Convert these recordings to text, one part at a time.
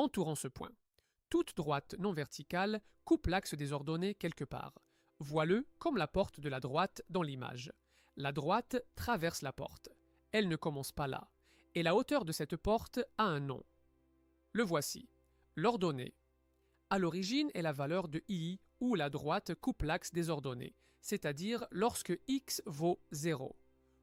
entourant ce point. Toute droite non verticale coupe l'axe des ordonnées quelque part. Vois-le comme la porte de la droite dans l'image. La droite traverse la porte. Elle ne commence pas là. Et la hauteur de cette porte a un nom. Le voici. L'ordonnée. À l'origine est la valeur de i où la droite coupe l'axe des ordonnées, c'est-à-dire lorsque x vaut 0.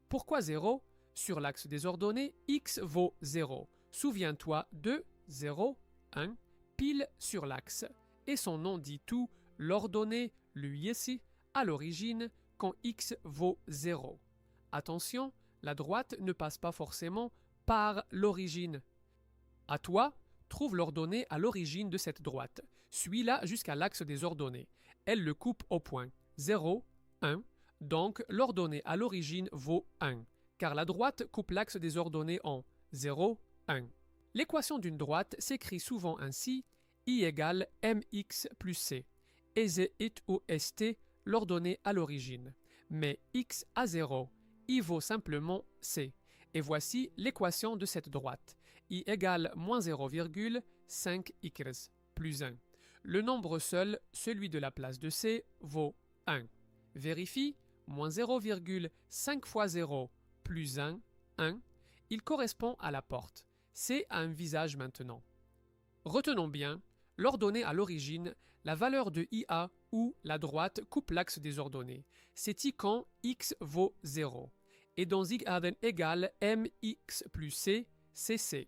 Pourquoi 0 ? Sur l'axe des ordonnées, x vaut 0. Souviens-toi de 0, 1, pile sur l'axe. Et son nom dit tout, l'ordonnée, lui ici, à l'origine, quand x vaut 0. Attention, la droite ne passe pas forcément par l'origine. À toi, trouve l'ordonnée à l'origine de cette droite. Suis-la jusqu'à l'axe des ordonnées. Elle le coupe au point 0, 1. Donc, l'ordonnée à l'origine vaut 1, car la droite coupe l'axe des ordonnées en 0, 1. L'équation d'une droite s'écrit souvent ainsi, i égale mx plus c. Ese it ou st, l'ordonnée à l'origine. Mais x a 0, i vaut simplement c. Et voici l'équation de cette droite. I égale moins 0,5x plus 1. Le nombre seul, celui de la place de c, vaut 1. Vérifie, moins 0,5 fois 0 plus 1, 1. Il correspond à la porte. C a un visage maintenant. Retenons bien, l'ordonnée à l'origine, la valeur de IA où la droite coupe l'axe des ordonnées. C'est I quand x vaut 0. Et dans I égale mx plus c, c'est c.